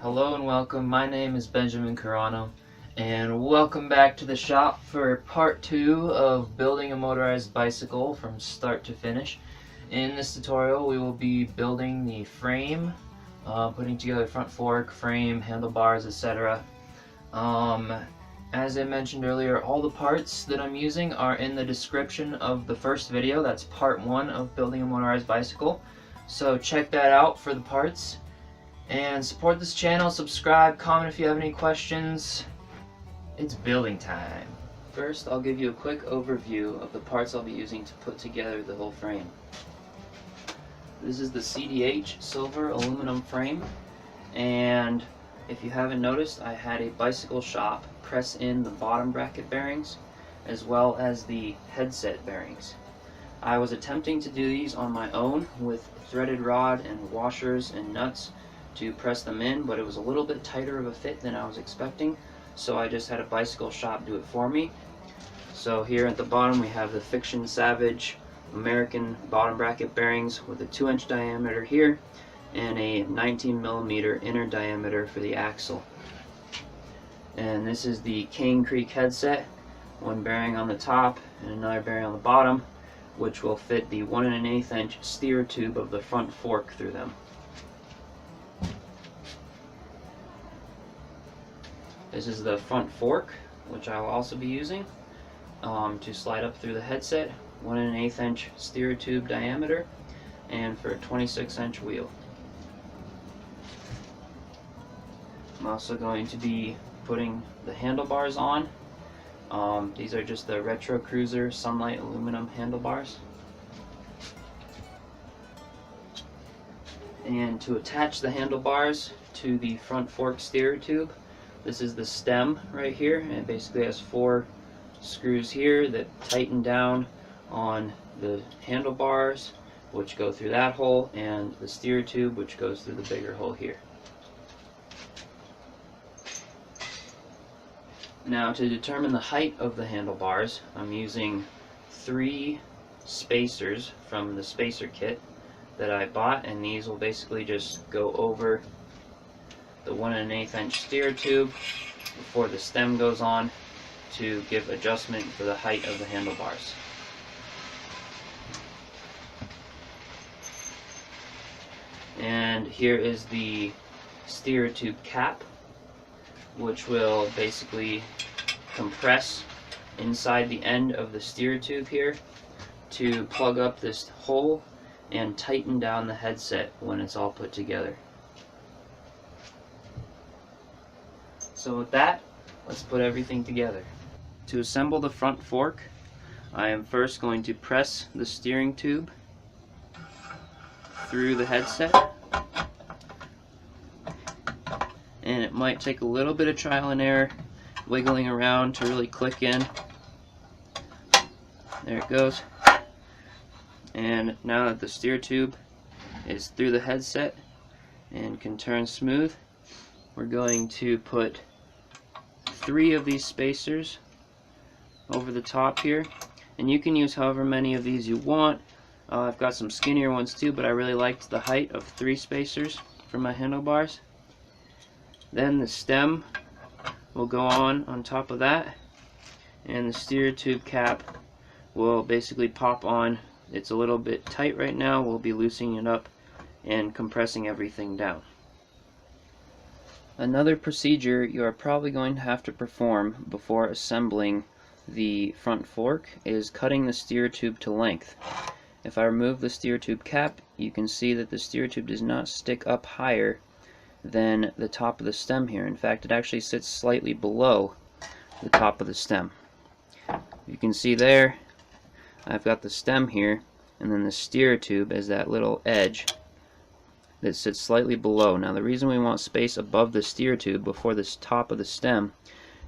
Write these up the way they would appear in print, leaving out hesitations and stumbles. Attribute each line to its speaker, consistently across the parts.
Speaker 1: Hello and welcome. My name is Benjamin Carano, and welcome back to the shop for part 2 of building a motorized bicycle from start to finish. In this tutorial we will be building the frame, putting together front fork, frame, handlebars, etc. As I mentioned earlier, all the parts that I'm using are in the description of the first video. That's part 1 of building a motorized bicycle. So check that out for the parts. And support this channel, subscribe, comment if you have any questions. It's building time. First, I'll give you a quick overview of the parts I'll be using to put together the whole frame. This is the CDH silver aluminum frame, and if you haven't noticed, I had a bicycle shop press in the bottom bracket bearings as well as the headset bearings. I was attempting to do these on my own with threaded rod and washers and nuts to press them in, but it was a little bit tighter of a fit than I was expecting, so I just had a bicycle shop do it for me. So here at the bottom we have the Fiction Savage American bottom bracket bearings with a 2-inch diameter here and a 19mm inner diameter for the axle. And this is the Cane Creek headset, one bearing on the top and another bearing on the bottom, which will fit the 1 1/8 inch steer tube of the front fork through them. This is the front fork, which I will also be using to slide up through the headset, 1 1/8 inch steer tube diameter, and for a 26 inch wheel. I'm also going to be putting the handlebars on. These are just the Retro Cruiser Sunlight aluminum handlebars. And to attach the handlebars to the front fork steer tube, this is the stem right here, and it basically has 4 screws here that tighten down on the handlebars, which go through that hole, and the steer tube, which goes through the bigger hole here. Now, to determine the height of the handlebars, I'm using 3 spacers from the spacer kit that I bought, and these will basically just go over the 1 1/8 inch steer tube before the stem goes on to give adjustment for the height of the handlebars. And here is the steer tube cap, which will basically compress inside the end of the steer tube here to plug up this hole and tighten down the headset when it's all put together. So with that, let's put everything together. To assemble the front fork, I am first going to press the steering tube through the headset, and it might take a little bit of trial and error wiggling around to really click in. There it goes. And now that the steer tube is through the headset and can turn smooth, we're going to put 3 of these spacers over the top here, and you can use however many of these you want. I've got some skinnier ones too, but I really liked the height of 3 spacers for my handlebars. Then the stem will go on top of that, and the steer tube cap will basically pop on. It's a little bit tight right now. We'll be loosening it up and compressing everything down. Another procedure you are probably going to have to perform before assembling the front fork is cutting the steer tube to length. If I remove the steer tube cap, you can see that the steer tube does not stick up higher than the top of the stem here. In fact, it actually sits slightly below the top of the stem. You can see there, I've got the stem here, and then the steer tube is that little edge that sits slightly below. Now the reason we want space above the steer tube before this top of the stem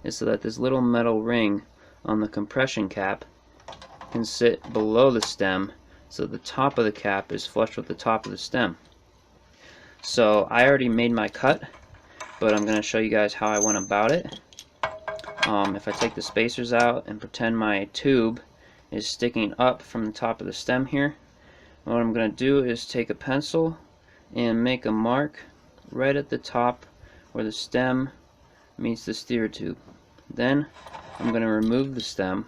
Speaker 1: is so that this little metal ring on the compression cap can sit below the stem, so the top of the cap is flush with the top of the stem. So I already made my cut, but I'm going to show you guys how I went about it. If I take the spacers out and pretend my tube is sticking up from the top of the stem here, what I'm going to do is take a pencil and make a mark right at the top where the stem meets the steer tube. Then I'm going to remove the stem,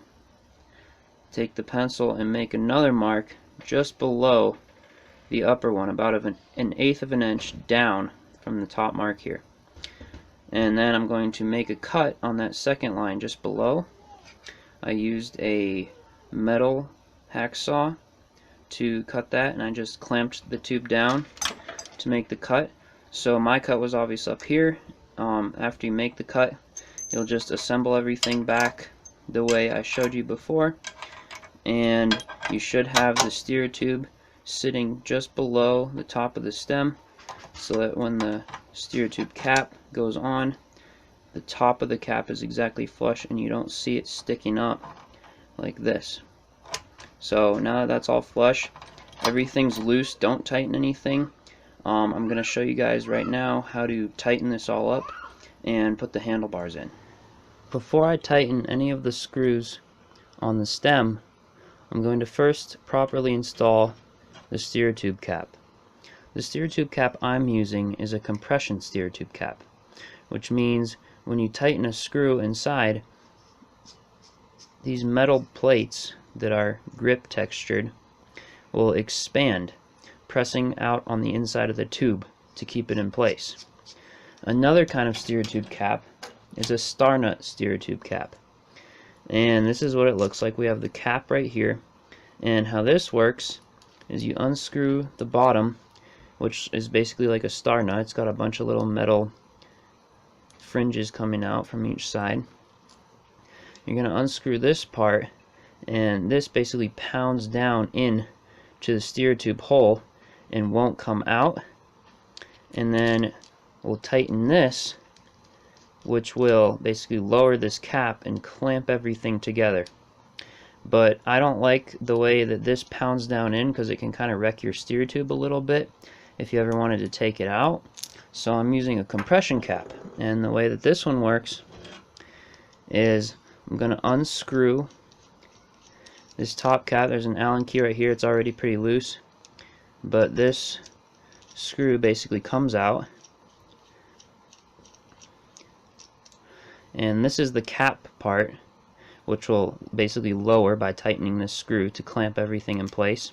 Speaker 1: take the pencil and make another mark just below the upper one, about an 1/8 of an inch down from the top mark here. And then I'm going to make a cut on that second line just below. I used a metal hacksaw to cut that, and I just clamped the tube down to make the cut. So my cut was obviously up here. After you make the cut, you'll just assemble everything back the way I showed you before, and you should have the steer tube sitting just below the top of the stem, so that when the steer tube cap goes on, the top of the cap is exactly flush and you don't see it sticking up like this. So now that that's all flush, everything's loose, don't tighten anything. I'm going to show you guys right now how to tighten this all up and put the handlebars in. Before I tighten any of the screws on the stem, I'm going to first properly install the steer tube cap. The steer tube cap I'm using is a compression steer tube cap, which means when you tighten a screw inside, these metal plates that are grip textured will expand, pressing out on the inside of the tube to keep it in place. Another kind of steer tube cap is a star nut steer tube cap, and this is what it looks like. We have the cap right here, and how this works is you unscrew the bottom, which is basically like a star nut. It's got a bunch of little metal fringes coming out from each side. You're going to unscrew this part, and this basically pounds down in to the steer tube hole and won't come out. And then we'll tighten this, which will basically lower this cap and clamp everything together. But I don't like the way that this pounds down in, because it can kind of wreck your steer tube a little bit if you ever wanted to take it out. So I'm using a compression cap, and the way that this one works is I'm going to unscrew this top cap. There's an Allen key right here. It's already pretty loose, but this screw basically comes out, and this is the cap part, which will basically lower by tightening this screw to clamp everything in place.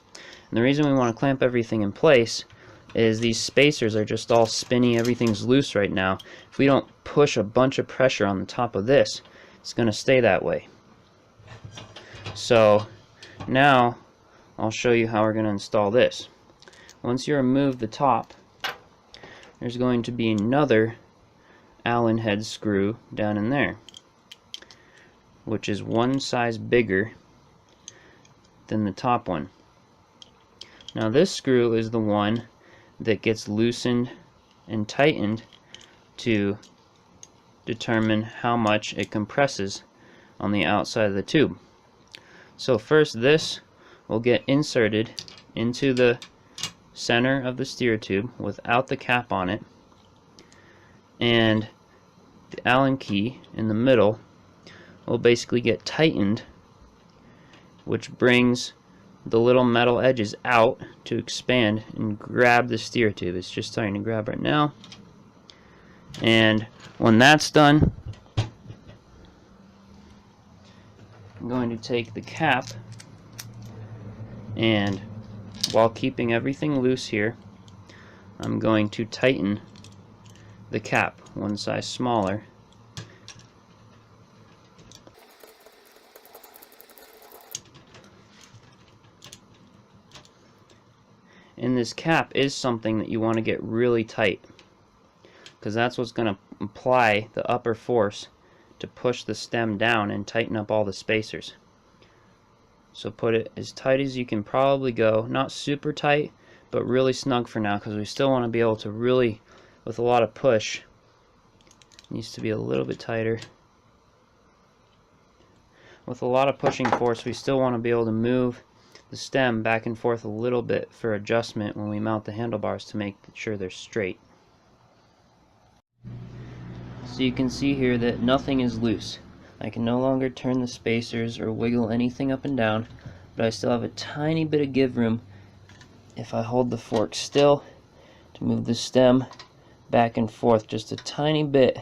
Speaker 1: And the reason we want to clamp everything in place is these spacers are just all spinny, everything's loose right now. If we don't push a bunch of pressure on the top of this, it's going to stay that way. So now I'll show you how we're going to install this. Once you remove the top, there's going to be another Allen head screw down in there, which is one size bigger than the top one. Now this screw is the one that gets loosened and tightened to determine how much it compresses on the outside of the tube. So first, this will get inserted into the center of the steer tube without the cap on it, and the Allen key in the middle will basically get tightened, which brings the little metal edges out to expand and grab the steer tube. It's just starting to grab right now, and when that's done, I'm going to take the cap, and while keeping everything loose here, I'm going to tighten the cap one size smaller. And this cap is something that you want to get really tight, because that's what's going to apply the upper force to push the stem down and tighten up all the spacers. So put it as tight as you can probably go, not super tight, but really snug for now, because we still want to be able to really, with a lot of push, it needs to be a little bit tighter. With a lot of pushing force, we still want to be able to move the stem back and forth a little bit for adjustment when we mount the handlebars to make sure they're straight. So you can see here that nothing is loose. I can no longer turn the spacers or wiggle anything up and down, but I still have a tiny bit of give room if I hold the fork still to move the stem back and forth just a tiny bit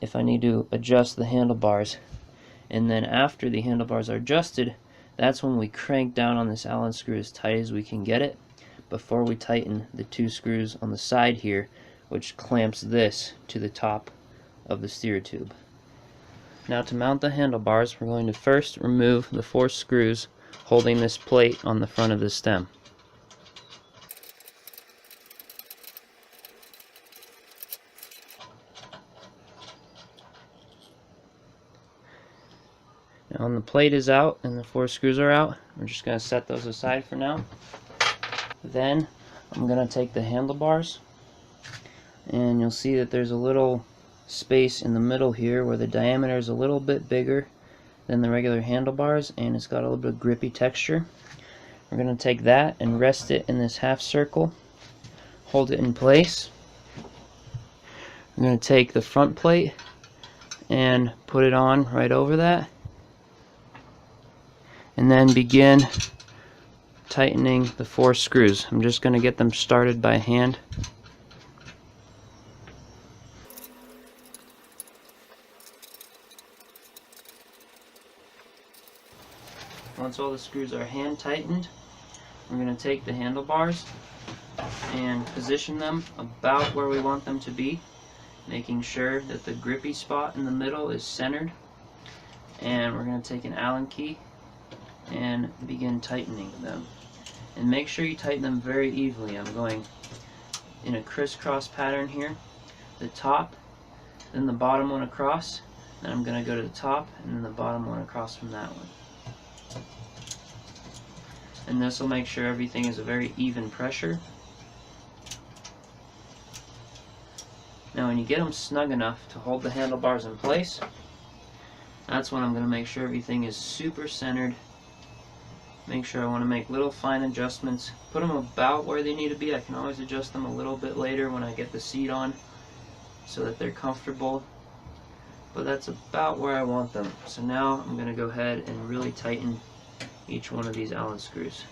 Speaker 1: if I need to adjust the handlebars. And then after the handlebars are adjusted, that's when we crank down on this Allen screw as tight as we can get it before we tighten the 2 screws on the side here, which clamps this to the top of the steer tube. Now to mount the handlebars, we're going to first remove the 4 screws holding this plate on the front of the stem. Now when the plate is out and the 4 screws are out, we're just going to set those aside for now. Then I'm going to take the handlebars, and you'll see that there's a little space in the middle here where the diameter is a little bit bigger than the regular handlebars, and it's got a little bit of grippy texture. We're going to take that and rest it in this half circle, hold it in place. We're going to take the front plate and put it on right over that, and then begin tightening the 4 screws. I'm just going to get them started by hand. Once all the screws are hand tightened, we're going to take the handlebars and position them about where we want them to be, making sure that the grippy spot in the middle is centered. And we're going to take an Allen key and begin tightening them. And make sure you tighten them very evenly. I'm going in a crisscross pattern here. The top, then the bottom one across, then I'm going to go to the top, and then the bottom one across from that one. And this will make sure everything is a very even pressure. Now when you get them snug enough to hold the handlebars in place, that's when I'm going to make sure everything is super centered. Make sure I want to make little fine adjustments. Put them about where they need to be. I can always adjust them a little bit later when I get the seat on so that they're comfortable. But that's about where I want them. So now I'm going to go ahead and really tighten each one of these Allen screws.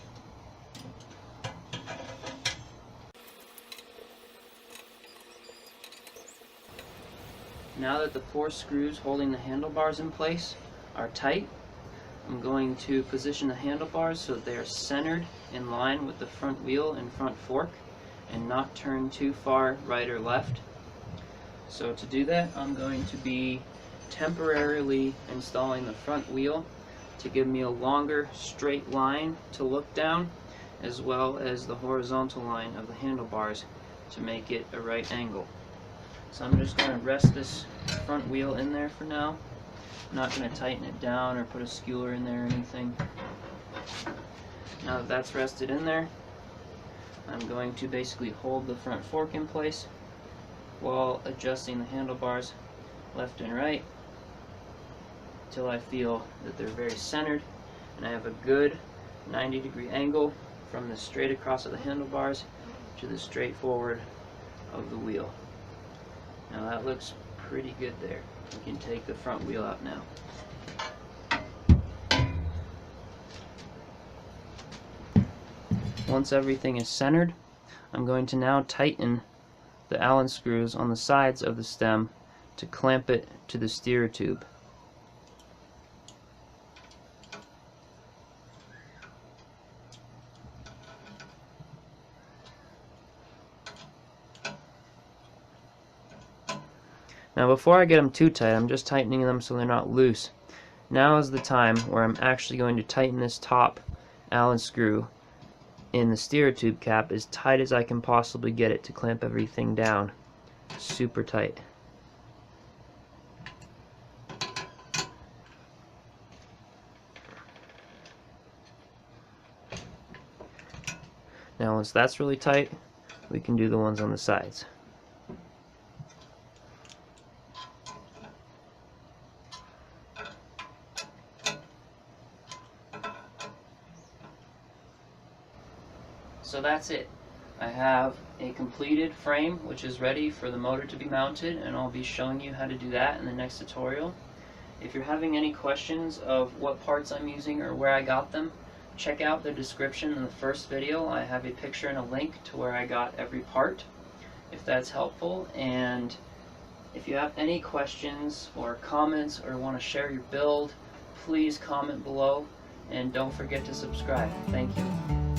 Speaker 1: Now that the 4 screws holding the handlebars in place are tight, I'm going to position the handlebars so that they are centered in line with the front wheel and front fork and not turn too far right or left. So to do that, I'm going to be temporarily installing the front wheel to give me a longer straight line to look down, as well as the horizontal line of the handlebars to make it a right angle. So I'm just going to rest this front wheel in there for now. I'm not going to tighten it down or put a skewer in there or anything. Now that that's rested in there, I'm going to basically hold the front fork in place while adjusting the handlebars left and right until I feel that they're very centered and I have a good 90-degree angle from the straight across of the handlebars to the straight forward of the wheel. Now that looks pretty good there. We can take the front wheel out now. Once everything is centered, I'm going to now tighten the Allen screws on the sides of the stem to clamp it to the steer tube. Now before I get them too tight, I'm just tightening them so they're not loose. Now is the time where I'm actually going to tighten this top Allen screw in the steer tube cap as tight as I can possibly get it to clamp everything down super tight. Now once that's really tight, we can do the ones on the sides. So that's it. I have a completed frame which is ready for the motor to be mounted, and I'll be showing you how to do that in the next tutorial. If you're having any questions of what parts I'm using or where I got them, check out the description in the first video. I have a picture and a link to where I got every part. if that's helpful. And if you have any questions or comments or want to share your build, please comment below, and don't forget to subscribe. Thank you.